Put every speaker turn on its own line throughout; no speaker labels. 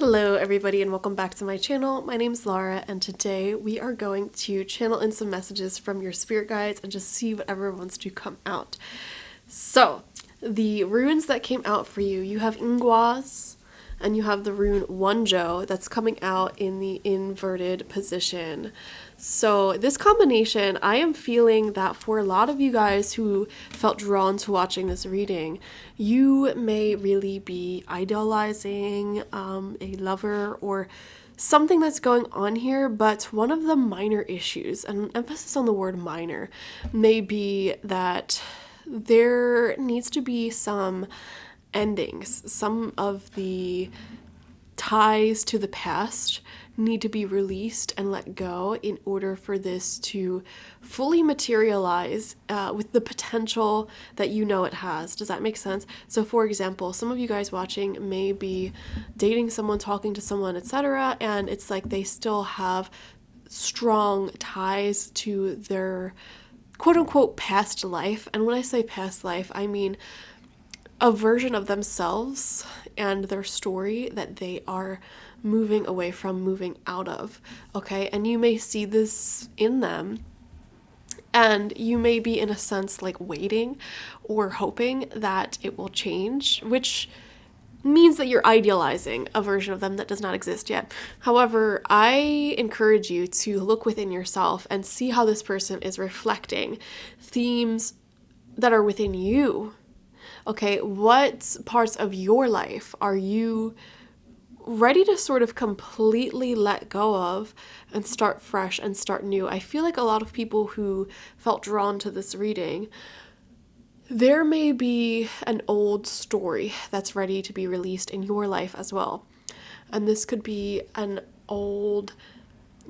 Hello everybody and welcome back to my channel. My name's Laura and today we are going to channel in some messages from your spirit guides and just see whatever wants to come out. So, the runes that came out for you, you have Ingwas and you have the rune Wonjo that's coming out in the inverted position. So this combination, I am feeling that for a lot of you guys who felt drawn to watching this reading, you may really be idolizing a lover or something that's going on here, but one of the minor issues, and emphasis on the word minor, may be that there needs to be some endings. Some of the ties to the past need to be released and let go in order for this to fully materialize with the potential that you know it has. Does that make sense? So for example, some of you guys watching may be dating someone, talking to someone, etc., and it's like they still have strong ties to their quote-unquote past life. And when I say past life, I mean a version of themselves and their story that they are moving away from, moving out of, okay? And you may see this in them, and you may be in a sense like waiting or hoping that it will change, which means that you're idealizing a version of them that does not exist yet. However, I encourage you to look within yourself and see how this person is reflecting themes that are within you. Okay, what parts of your life are you ready to sort of completely let go of and start fresh and start new? I feel like a lot of people who felt drawn to this reading, there may be an old story that's ready to be released in your life as well. And this could be an old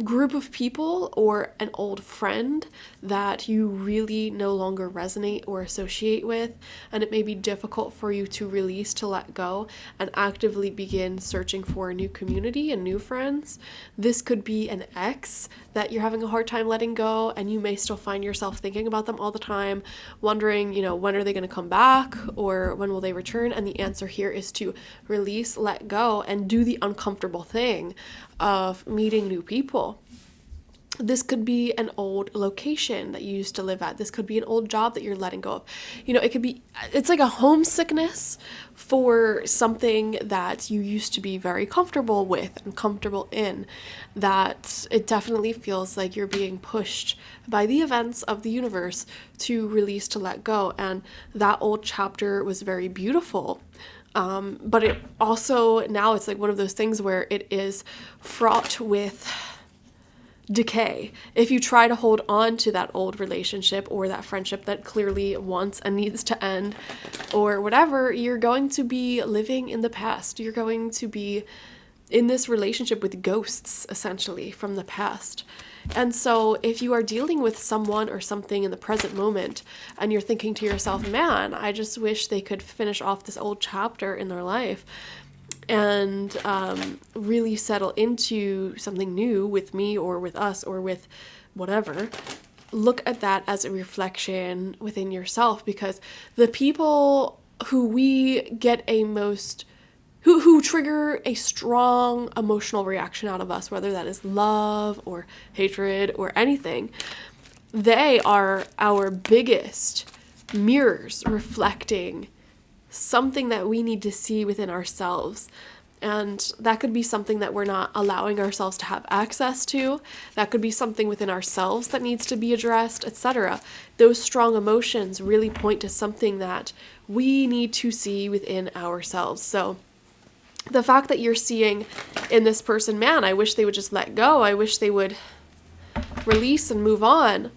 group of people or an old friend that you really no longer resonate or associate with, and it may be difficult for you to release, to let go, and actively begin searching for a new community and new friends. This could be an ex that you're having a hard time letting go, and you may still find yourself thinking about them all the time, wondering, when are they going to come back, or when will they return? And the answer here is to release, let go, and do the uncomfortable thing of meeting new people. This could be an old location that you used to live at. This could be an old job that you're letting go of. It's like a homesickness for something that you used to be very comfortable with and comfortable in, that it definitely feels like you're being pushed by the events of the universe to release, to let go. And that old chapter was very beautiful. But it also, now it's like one of those things where it is fraught with decay. If you try to hold on to that old relationship or that friendship that clearly wants and needs to end or whatever, you're going to be living in the past. You're going to be in this relationship with ghosts, essentially, from the past. And so if you are dealing with someone or something in the present moment and you're thinking to yourself, man, I just wish they could finish off this old chapter in their life and really settle into something new with me or with us or with whatever, look at that as a reflection within yourself, because the people who we get who trigger a strong emotional reaction out of us, whether that is love or hatred or anything, they are our biggest mirrors reflecting something that we need to see within ourselves. And that could be something that we're not allowing ourselves to have access to. That could be something within ourselves that needs to be addressed, etc. Those strong emotions really point to something that we need to see within ourselves. So the fact that you're seeing in this person, man, I wish they would just let go. I wish they would release and move on.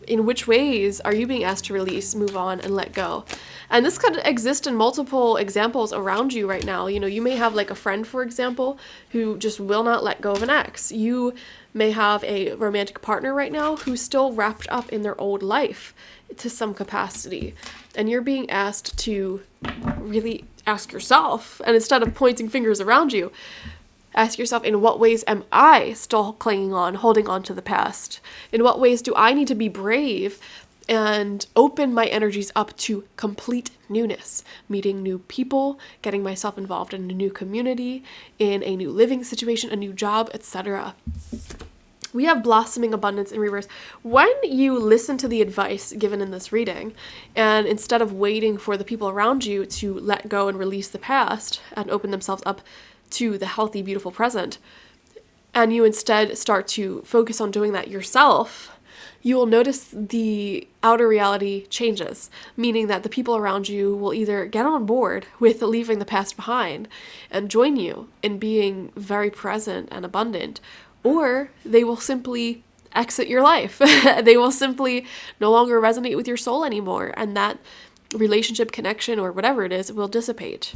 In which ways are you being asked to release, move on, and let go? And this could exist in multiple examples around you right now. You may have like a friend, for example, who just will not let go of an ex. You may have a romantic partner right now who's still wrapped up in their old life to some capacity. And you're being asked to really ask yourself, and instead of pointing fingers around you, ask yourself, in what ways am I still clinging on, holding on to the past? In what ways do I need to be brave and open my energies up to complete newness, meeting new people, getting myself involved in a new community, in a new living situation, a new job, etc. We have blossoming abundance in reverse. When you listen to the advice given in this reading, and instead of waiting for the people around you to let go and release the past and open themselves up to the healthy, beautiful present, and you instead start to focus on doing that yourself, you will notice the outer reality changes, meaning that the people around you will either get on board with leaving the past behind and join you in being very present and abundant, or they will simply exit your life. They will simply no longer resonate with your soul anymore, and that relationship, connection, or whatever it is will dissipate.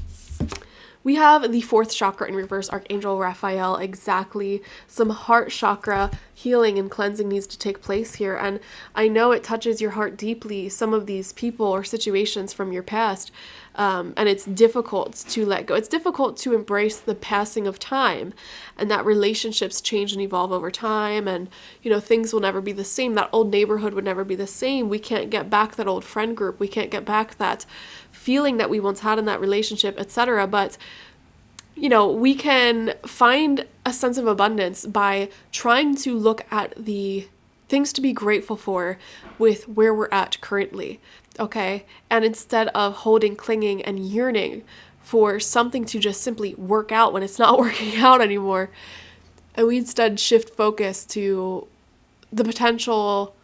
We have the 4th chakra in reverse, Archangel Raphael, exactly. Some heart chakra healing and cleansing needs to take place here. And I know it touches your heart deeply, some of these people or situations from your past. And it's difficult to let go. It's difficult to embrace the passing of time, and that relationships change and evolve over time. And, things will never be the same. That old neighborhood would never be the same. We can't get back that old friend group. We can't get back that feeling that we once had in that relationship, etc. But, we can find a sense of abundance by trying to look at the things to be grateful for with where we're at currently. Okay. And instead of holding, clinging, and yearning for something to just simply work out when it's not working out anymore, and we instead shift focus to the potential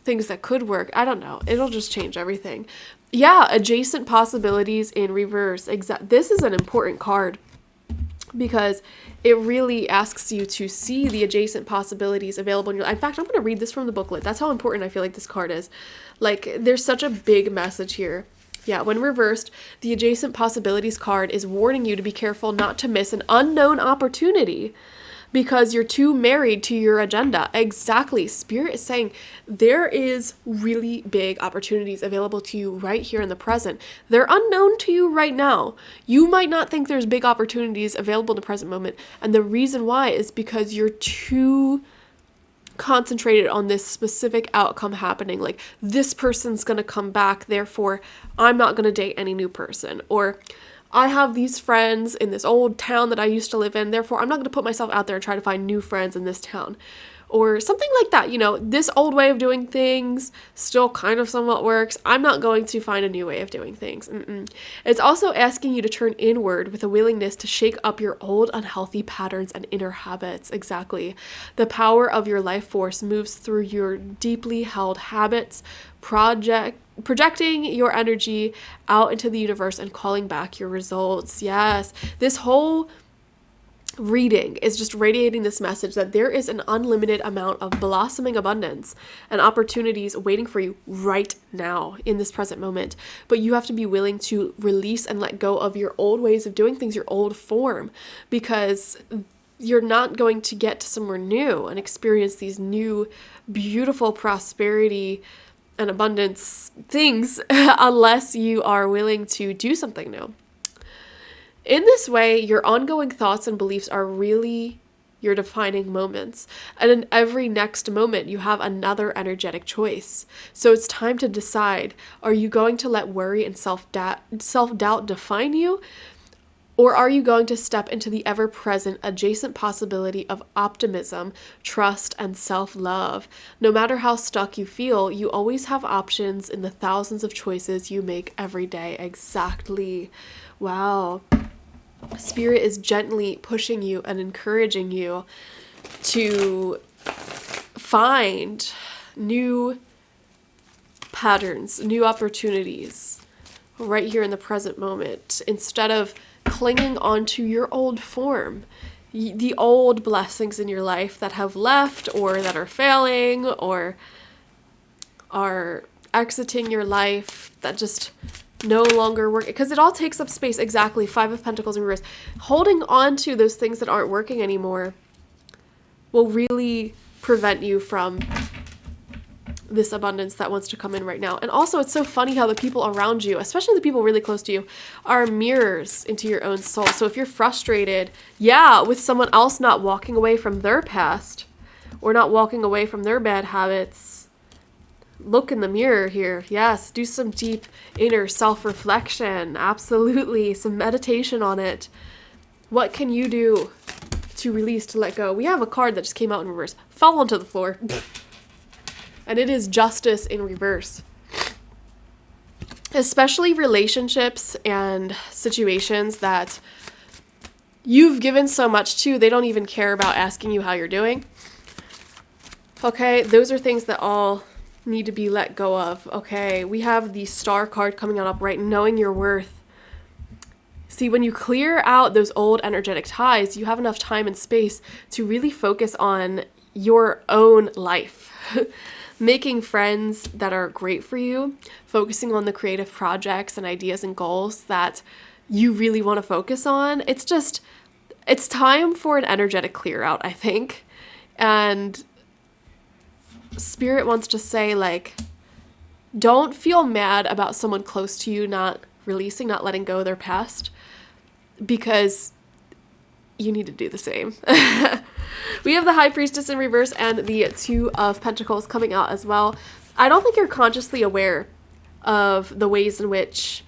things that could work. I don't know. It'll just change everything. Yeah. Adjacent possibilities in reverse. This is an important card, because it really asks you to see the adjacent possibilities available in your life. In fact, I'm going to read this from the booklet. That's how important I feel like this card is. There's such a big message here. Yeah, when reversed, the adjacent possibilities card is warning you to be careful not to miss an unknown opportunity because you're too married to your agenda. Exactly. Spirit is saying there is really big opportunities available to you right here in the present. They're unknown to you right now. You might not think there's big opportunities available in the present moment. And the reason why is because you're too concentrated on this specific outcome happening. Like, this person's going to come back, therefore I'm not going to date any new person. Or I have these friends in this old town that I used to live in, therefore I'm not going to put myself out there and try to find new friends in this town. Or something like that. This old way of doing things still kind of somewhat works. I'm not going to find a new way of doing things. It's also asking you to turn inward with a willingness to shake up your old unhealthy patterns and inner habits. Exactly. The power of your life force moves through your deeply held habits, projecting your energy out into the universe and calling back your results. Yes, this whole reading is just radiating this message that there is an unlimited amount of blossoming abundance and opportunities waiting for you right now in this present moment. But you have to be willing to release and let go of your old ways of doing things, your old form, because you're not going to get to somewhere new and experience these new, beautiful prosperity and abundance things unless you are willing to do something new. In this way, your ongoing thoughts and beliefs are really your defining moments. And in every next moment, you have another energetic choice. So it's time to decide, are you going to let worry and self-doubt define you? Or are you going to step into the ever-present adjacent possibility of optimism, trust, and self-love? No matter how stuck you feel, you always have options in the thousands of choices you make every day. Exactly. Wow. Spirit is gently pushing you and encouraging you to find new patterns, new opportunities right here in the present moment, instead of clinging onto your old form, the old blessings in your life that have left or that are failing or are exiting your life, that just no longer work, because it all takes up space. Exactly. 5 of Pentacles in reverse. Holding on to those things that aren't working anymore will really prevent you from this abundance that wants to come in right now. And also, it's so funny how the people around you, especially the people really close to you, are mirrors into your own soul. So if you're frustrated, with someone else not walking away from their past or not walking away from their bad habits, look in the mirror here. Yes, do some deep inner self-reflection. Absolutely. Some meditation on it. What can you do to release, to let go? We have a card that just came out in reverse. Fell onto the floor. And it is justice in reverse. Especially relationships and situations that you've given so much to, they don't even care about asking you how you're doing. Okay, those are things that all need to be let go of. Okay, we have the Star card coming on up, right? Knowing your worth. See, when you clear out those old energetic ties, you have enough time and space to really focus on your own life. Making friends that are great for you, focusing on the creative projects and ideas and goals that you really want to focus on. It's time for an energetic clear out, I think. And Spirit wants to say, like, don't feel mad about someone close to you not releasing, not letting go of their past, because you need to do the same. We have the High Priestess in reverse and the Two of Pentacles coming out as well. I don't think you're consciously aware of the ways in which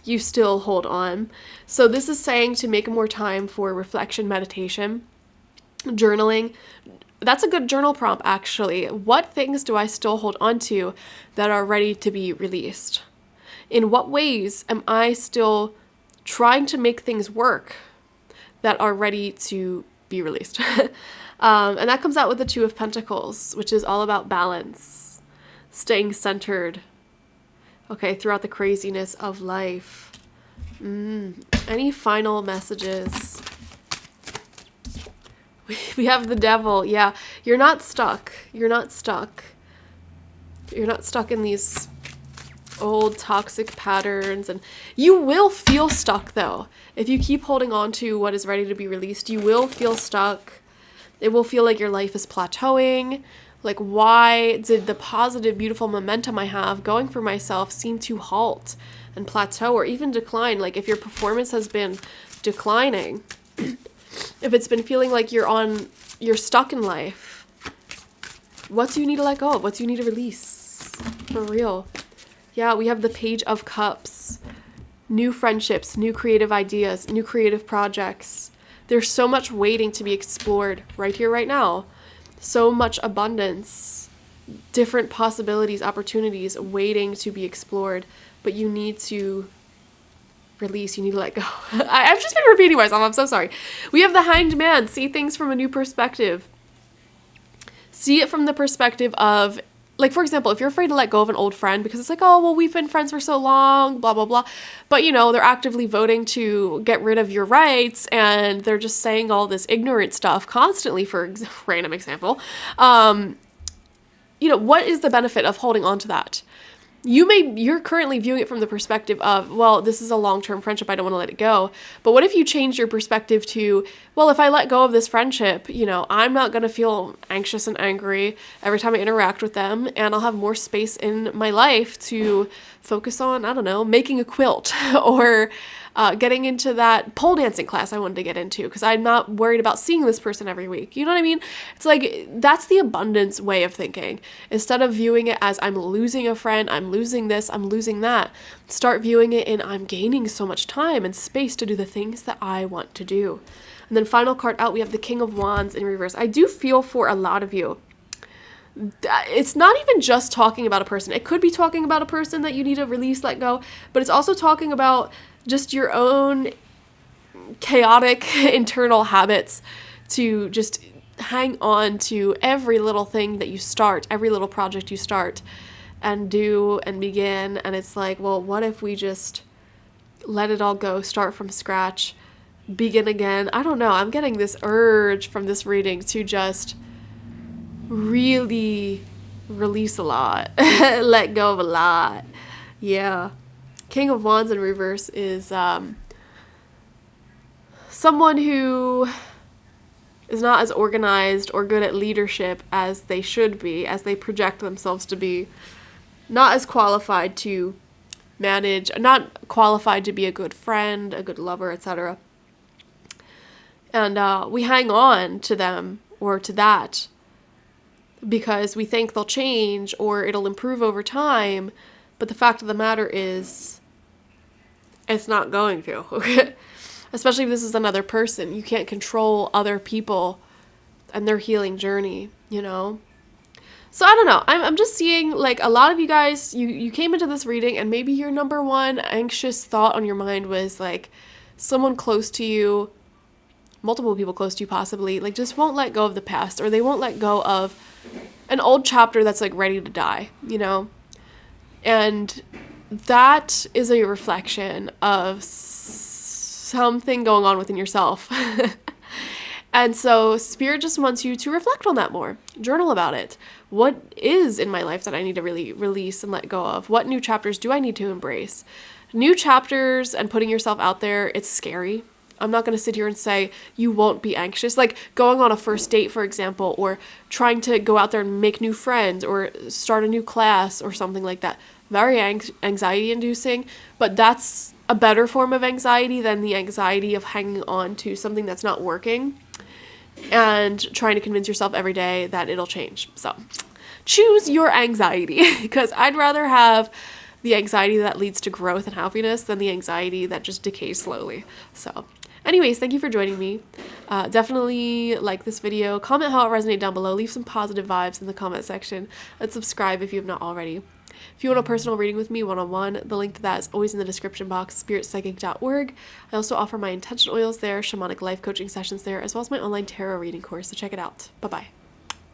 you still hold on. So this is saying to make more time for reflection, meditation, journaling. That's a good journal prompt, actually. What things do I still hold on to that are ready to be released? In what ways am I still trying to make things work that are ready to be released? And that comes out with the Two of Pentacles, which is all about balance, staying centered, okay, throughout the craziness of life. Any final messages? We have the Devil. Yeah, you're not stuck. You're not stuck. You're not stuck in these old toxic patterns, and you will feel stuck though. If you keep holding on to what is ready to be released, you will feel stuck. It will feel like your life is plateauing. Like, why did the positive, beautiful momentum I have going for myself seem to halt and plateau or even decline? Like, if your performance has been declining, if it's been feeling like you're stuck in life, what do you need to let go of? What do you need to release? For real. Yeah, we have the Page of Cups. New friendships, new creative ideas, new creative projects. There's so much waiting to be explored right here, right now. So much abundance, different possibilities, opportunities waiting to be explored. But you need to release, you need to let go. I've just been repeating myself, I'm so sorry. We have the Hanged Man. See things from a new perspective. See it from the perspective of, like, for example, if you're afraid to let go of an old friend because it's like, oh, well, we've been friends for so long, blah, blah, blah. But, you know, they're actively voting to get rid of your rights and they're just saying all this ignorant stuff constantly, for random example. You know, what is the benefit of holding on to that? You're currently viewing it from the perspective of, well, this is a long-term friendship, I don't want to let it go. But what if you change your perspective to, well, if I let go of this friendship, you know, I'm not going to feel anxious and angry every time I interact with them, and I'll have more space in my life to focus on, I don't know, making a quilt or getting into that pole dancing class I wanted to get into because I'm not worried about seeing this person every week. You know what I mean? It's like, that's the abundance way of thinking. Instead of viewing it as I'm losing a friend, I'm losing this, I'm losing that, start viewing it in I'm gaining so much time and space to do the things that I want to do. And then final card out, we have the King of Wands in reverse. I do feel for a lot of you. It's not even just talking about a person. It could be talking about a person that you need to release, let go, but it's also talking about just your own chaotic internal habits to just hang on to every little thing that you start, every little project you start and do and begin. And it's like, well, what if we just let it all go, start from scratch, begin again? I don't know. I'm getting this urge from this reading to just really release a lot, let go of a lot. Yeah. King of Wands in reverse is someone who is not as organized or good at leadership as they should be, as they project themselves to be, not as qualified to manage, not qualified to be a good friend, a good lover, etc. And we hang on to them or to that because we think they'll change or it'll improve over time. But the fact of the matter is, it's not going to. Okay? Especially if this is another person. You can't control other people and their healing journey, you know? So I don't know. I'm just seeing, like, a lot of you guys, you came into this reading and maybe your number one anxious thought on your mind was, like, someone close to you, multiple people close to you possibly, like, just won't let go of the past, or they won't let go of an old chapter that's, like, ready to die, you know? And that is a reflection of something going on within yourself. And so Spirit just wants you to reflect on that more. Journal about it. What is in my life that I need to really release and let go of? What new chapters do I need to embrace? New chapters and putting yourself out there, it's scary. I'm not going to sit here and say you won't be anxious. Like going on a first date, for example, or trying to go out there and make new friends or start a new class or something like that. Very anxiety inducing, but that's a better form of anxiety than the anxiety of hanging on to something that's not working and trying to convince yourself every day that it'll change. So choose your anxiety, because I'd rather have the anxiety that leads to growth and happiness than the anxiety that just decays slowly. So anyways, thank you for joining me. Definitely like this video, comment how it resonated down below, leave some positive vibes in the comment section, and subscribe if you have not already. If you want a personal reading with me one-on-one, the link to that is always in the description box, spiritpsychic.org. I also offer my intention oils there, shamanic life coaching sessions there, as well as my online tarot reading course, so check it out. Bye-bye.